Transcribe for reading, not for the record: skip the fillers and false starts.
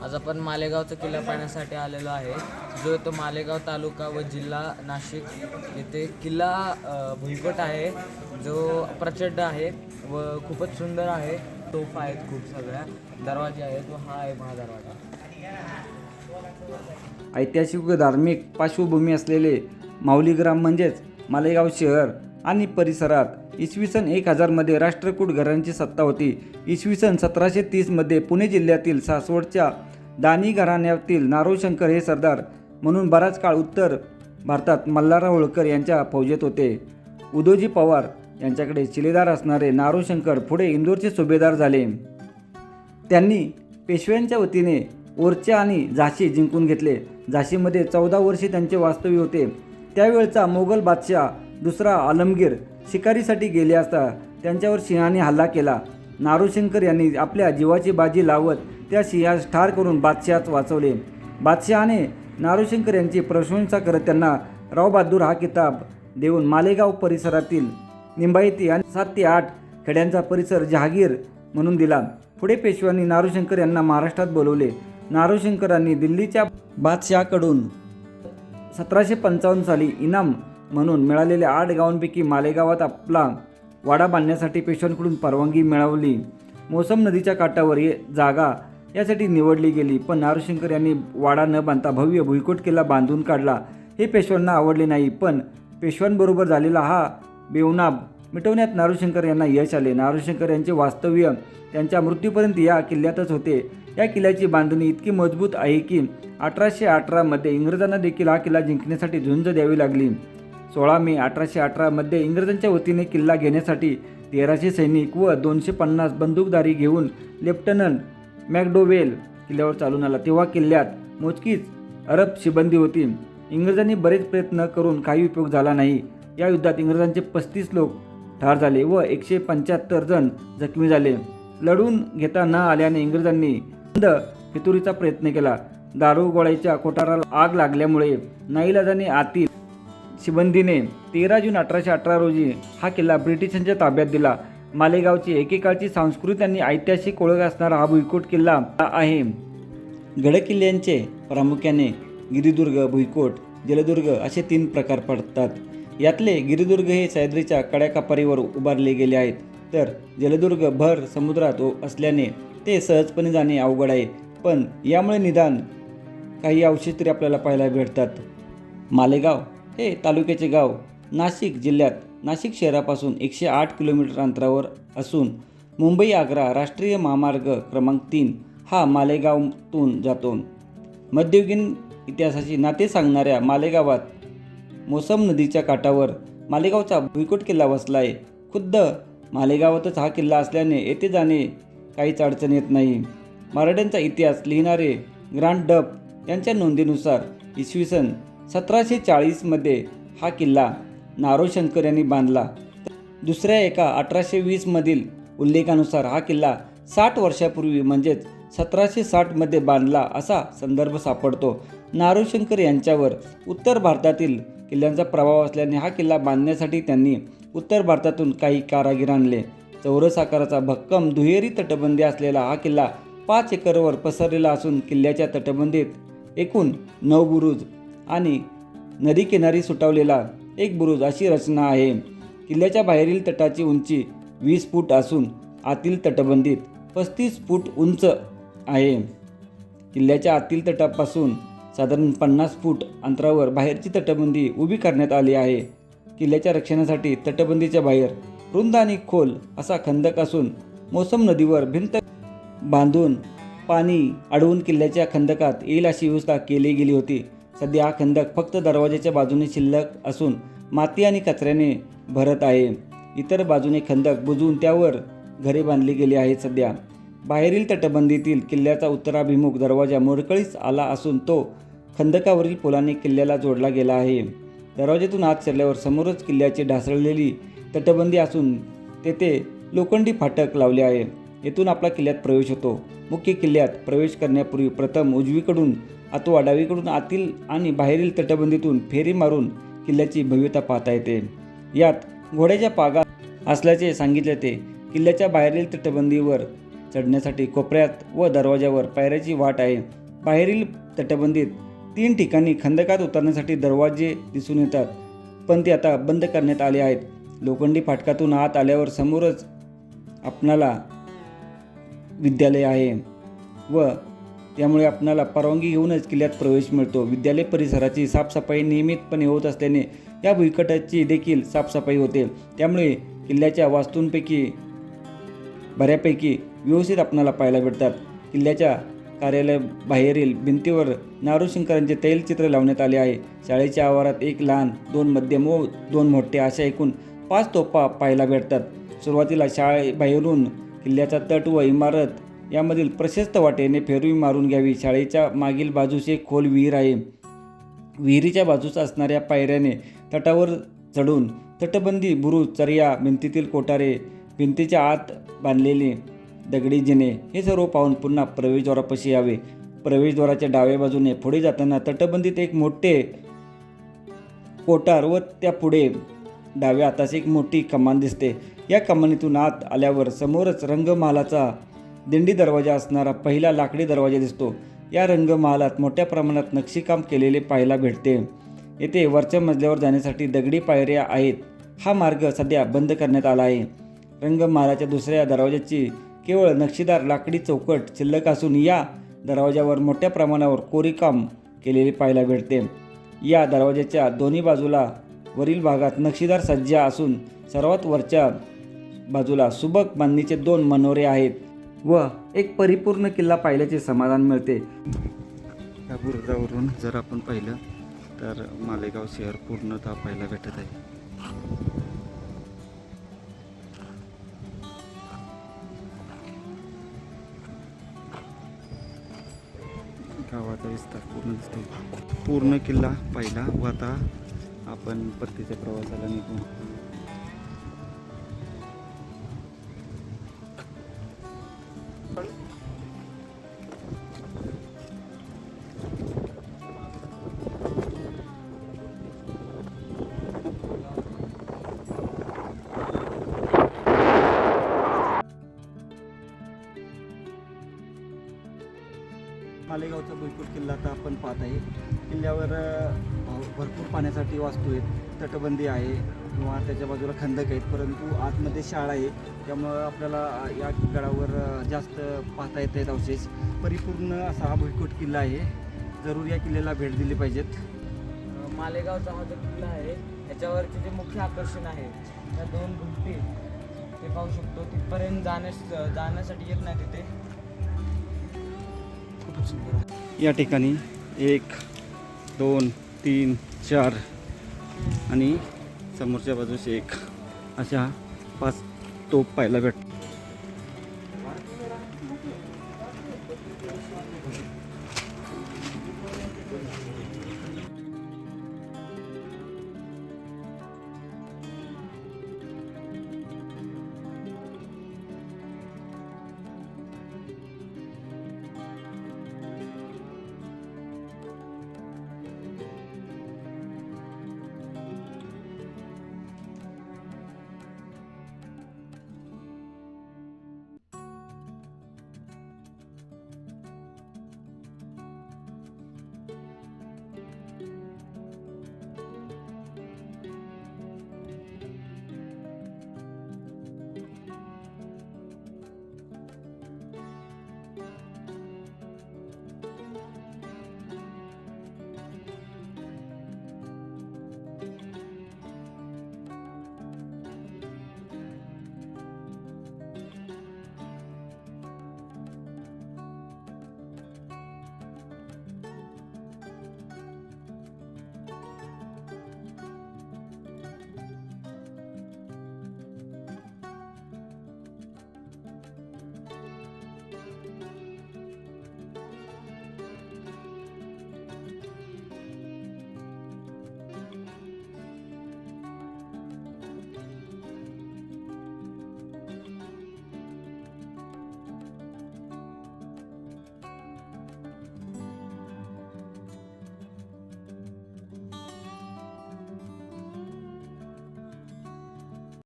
आज आपण मालेगावचा किल्ला पाहण्यासाठी आलेलो आहे, जो तो मालेगाव तालुका व जिल्हा नाशिक येथे किल्ला भुईकोट आहे, जो प्रचंड आहे व खूपच सुंदर आहे. तोफा आहेत, खूप सगळ्या दरवाजे आहेत व हा आहे महादरवाजा. ऐतिहासिक व धार्मिक पार्श्वभूमी असलेले माहुली ग्राम म्हणजेच मालेगाव शहर आणि परिसरात इसवी सन 1000 राष्ट्रकूट घरांची सत्ता होती. इसवी सन 1730 पुणे जिल्ह्यातील सासवडच्या दानी घराण्यातील नारोशंकर हे सरदार म्हणून बराच काळ उत्तर भारतात मल्हारराव होळकर यांच्या फौजेत होते. उदोजी पवार यांच्याकडे शिलेदार असणारे नारोशंकर पुढे इंदोरचे सुभेदार झाले. त्यांनी पेशव्यांच्या वतीने ओरछा आणि झाशी जिंकून घेतले. झाशीमध्ये 14 वर्षे त्यांचे वास्तव्य होते. त्यावेळचा मोगल बादशाह दुसरा आलमगीर शिकारीसाठी गेले असता त्यांच्यावर सिंहाने हल्ला केला. नारोशंकर यांनी आपल्या जीवाची बाजी लावत त्या सिंहास ठार करून बादशहास वाचवले. बादशहाने नारोशंकर यांची प्रशंसा करत त्यांना रावबहादूर हा किताब देऊन मालेगाव परिसरातील निंबायती आणि 7 ते 8 खेड्यांचा परिसर जहागीर म्हणून दिला. पुढे पेशव्यांनी नारोशंकर यांना महाराष्ट्रात बोलवले. नारोशंकरांनी दिल्लीच्या बादशहाकडून 1755 साली इनाम म्हणून मिळालेल्या 8 गावांपैकी मालेगावात आपला वाडा बांधण्यासाठी पेशव्यांकडून परवानगी मिळवली. मोसम नदीच्या काठावर जागा यासाठी निवडली गेली, पण नारोशंकर यांनी वाडा न बांधता भव्य भुईकोट किल्ला बांधून काढला. हे पेशव्यांना आवडले नाही, पण पेशव्यांबरोबर झालेला हा बेवनाब मिटवण्यात नारोशंकर यांना यश आले. नारोशंकर यांचे वास्तव्य त्यांच्या मृत्यूपर्यंत या किल्ल्यातच होते. या किल्ल्याची बांधणी इतकी मजबूत आहे की 1818 इंग्रजांना देखील हा किल्ला जिंकण्यासाठी झुंज द्यावी लागली. 16 मे 1818 इंग्रजांच्या वतीने किल्ला घेण्यासाठी 1300 सैनिक व 250 बंदूकधारी घेऊन लेफ्टनंट मॅकडोवेल किल्ल्यावर चालून आला. तेव्हा किल्ल्यात मोजकीच अरब शिबंदी होती. इंग्रजांनी बरेच प्रयत्न करून काही उपयोग झाला नाही. या युद्धात इंग्रजांचे 35 लोक ठार झाले व 175 जण जखमी झाले. लढून घेता न आल्याने इंग्रजांनी बंद फितुरीचा प्रयत्न केला. दारुगोळ्याच्या कोठाराला आग लागल्यामुळे नाईलाजाने आतील शिबंदीने 13 जून 1818 रोजी हा किल्ला ब्रिटिशांच्या ताब्यात दिला. मालेगावची एकेकाळची सांस्कृतिक आणि ऐतिहासिक ओळख असणारा हा भुईकोट किल्ला आहे. गडकिल्ल्यांचे प्रामुख्याने गिरिदुर्ग, भुईकोट, जलदुर्ग असे 3 प्रकार पडतात. यातले गिरिदुर्ग हे सह्याद्रीच्या कड्याकापारीवर उभारले गेले आहेत, तर जलदुर्ग भर समुद्रात असल्याने ते सहजपणे जाणे अवघड आहे, पण यामुळे निदान काही अवशेष तरी आपल्याला पाहायला भेटतात. मालेगाव हे तालुक्याचे गाव नाशिक जिल्ह्यात नाशिक शहरापासून 108 किलोमीटर अंतरावर असून मुंबई आग्रा राष्ट्रीय महामार्ग क्रमांक 3 हा मालेगावातून जातो. मध्ययुगीन इतिहासाची नाते सांगणाऱ्या मालेगावात मोसम नदीच्या काठावर मालेगावचा भुईकोट किल्ला वसला आहे. खुद्द मालेगावातच हा किल्ला असल्याने येथे जाणे काहीच अडचण येत नाही. मराठ्यांचा इतिहास लिहिणारे ग्रांट डफ यांच्या नोंदीनुसार इसवी सन 1740 हा किल्ला नारोशंकर यांनी बांधला. दुसऱ्या एका 1820 उल्लेखानुसार हा किल्ला 60 वर्षापूर्वी म्हणजेच 1760 बांधला असा संदर्भ सापडतो. नारोशंकर यांच्यावर उत्तर भारतातील किल्ल्यांचा प्रभाव असल्याने हा किल्ला बांधण्यासाठी त्यांनी उत्तर भारतातून काही कारागीर आणले. चौरस आकाराचा भक्कम दुहेरी तटबंदी असलेला हा किल्ला 5 एकरवर पसरलेला असून किल्ल्याच्या तटबंदीत एकूण 9 बुरुज आणि नदीकिनारी सुटावलेला 1 बुरुज अशी रचना आहे. किल्ल्याच्या बाहेरील तटाची उंची 20 फूट असून आतील तटबंदीत 35 फूट उंच आहे. किल्ल्याच्या आतील तटापासून साधारण 50 फूट अंतरावर बाहेरची तटबंदी उभी करण्यात आली आहे. किल्ल्याच्या रक्षणासाठी तटबंदीच्या बाहेर रुंद आणि खोल असा खंदक असून मोसम नदीवर भिंत बांधून पाणी अडवून किल्ल्याच्या खंदकात येईल अशी व्यवस्था केली गेली होती. सध्या हा खंदक फक्त दरवाजाच्या बाजूने शिल्लक असून माती आणि कचऱ्याने भरत आहे. इतर बाजूने खंदक बुजवून त्यावर घरे बांधली गेली आहेत. सध्या बाहेरील तटबंदीतील किल्ल्याचा उत्तराभिमुख दरवाजा मोडकळीस आला असून तो खंदकावरील पुलाने किल्ल्याला जोडला गेला आहे. दरवाजातून आत शिरल्यावर समोरच किल्ल्याची ढासळलेली तटबंदी असून तेथे लोखंडी फाटक लावले आहे. येथून आपला किल्ल्यात प्रवेश होतो. मुख्य किल्ल्यात प्रवेश करण्यापूर्वी प्रथम उजवीकडून अथवा डावीकडून आतील आणि बाहेरील तटबंदीतून फेरी मारून किल्ल्याची भव्यता पाहता येते. यात घोड्याच्या पागा असल्याचे सांगितले. ते किल्ल्याच्या बाहेरील तटबंदीवर चढण्यासाठी कोपऱ्यात व दरवाजावर पायऱ्याची वाट आहे. बाहेरील तटबंदीत 3 ठिकाणी खंदकात उतरण्यासाठी दरवाजे दिसून येतात, पण ते आता बंद करण्यात आले आहेत. लोखंडी फाटकातून आत आल्यावर समोरच आपणाला विद्यालय आहे व त्यामुळे आपणाला परवानगी घेऊनच किल्ल्यात प्रवेश मिळतो. विद्यालय परिसराची साफसफाई नियमितपणे होत असल्याने या भुईकोटाची देखील साफसफाई होते. त्यामुळे किल्ल्याच्या वास्तूंपैकी बऱ्यापैकी व्यवस्थित आपणाला पाहायला भेटतात. किल्ल्याच्या कार्यालय बाहेरील भिंतीवर नारोशंकरांचे तैलचित्र लावण्यात आले आहे. शाळेच्या आवारात 1 लहान, 2 मध्यम व 2 मोठे अशा एकूण 5 तोफा पाहायला भेटतात. सुरुवातीला शाळेबाहेरून किल्ल्याचा तट व इमारत यामधील प्रशस्त वाटेने फेरवी मारून घ्यावी. शाळेच्या मागील बाजूस एक खोल विहीर आहे. विहिरीच्या बाजूस असणाऱ्या पायऱ्याने तटावर चढून तटबंदी, बुरुज, चर्या, भिंतीतील कोठारे, भिंतीच्या आत बांधलेले दगडी जिने हे सर्व पाहून पुन्हा प्रवेशद्वारापाशी यावे. प्रवेशद्वाराच्या डाव्या बाजूने पुढे जाताना तटबंदीत एक मोठे कोठार व त्या पुढे डाव्या हातास एक मोठी कमान दिसते. या कमानीतून आत आल्यावर समोरच रंगमहालाचा दिंडी दरवाजा असणारा पहिला लाकडी दरवाजा दिसतो. या रंगमहालात मोठ्या प्रमाणात नक्षीकाम केलेले पाहायला भेटते. येथे वरच्या मजल्यावर जाण्यासाठी दगडी पायऱ्या आहेत. हा मार्ग सध्या बंद करण्यात आला आहे. रंगमहालाच्या दुसऱ्या दरवाजाची केवळ नक्षीदार लाकडी चौकट शिल्लक असून या दरवाजावर मोठ्या प्रमाणावर कोरीकाम केलेले पाहायला भेटते. या दरवाजाच्या दोन्ही बाजूला वरील भागात नक्षीदार सज्जा असून सर्वात वरच्या बाजूला सुबक बांधणीचे 2 मनोरे आहेत व एक परिपूर्ण किल्ला पाहिल्याचे समाधान मिळते. या बुरुजावरून जर आपण पाहिलं तर मालेगाव शहर पूर्णतः पाहायला भेटत आहे. गावाचा विस्तार पूर्ण दिसतोय. पूर्ण किल्ला पाहिला व आता आपण परतीच्या प्रवासाला निघू. मालेगावचा भुईकोट किल्ला आता आपण पाहत आहे. किल्ल्यावर भरपूर पाण्यासाठी वास्तू आहेत, तटबंदी आहे किंवा त्याच्या बाजूला खंदक आहेत, परंतु आतमध्ये शाळा आहे, त्यामुळं आपल्याला या गडावर जास्त पाहता येत आहेत अवशेष. परिपूर्ण असा हा भुईकोट किल्ला आहे. जरूर या किल्ल्याला भेट दिली पाहिजेत. मालेगावचा हा जो किल्ला आहे याच्यावरचे जे मुख्य आकर्षण आहे त्या 2 भिंती ते पाहू शकतो. तिथपर्यंत जाण्यासाठी येत नाही तिथे. खूपच सुंदर आहे. या ठिकाणी 1, 2, 3, 4 आणि समोरच्या बाजूस 1 अशा 5 तोफ पाहायला भेटतात.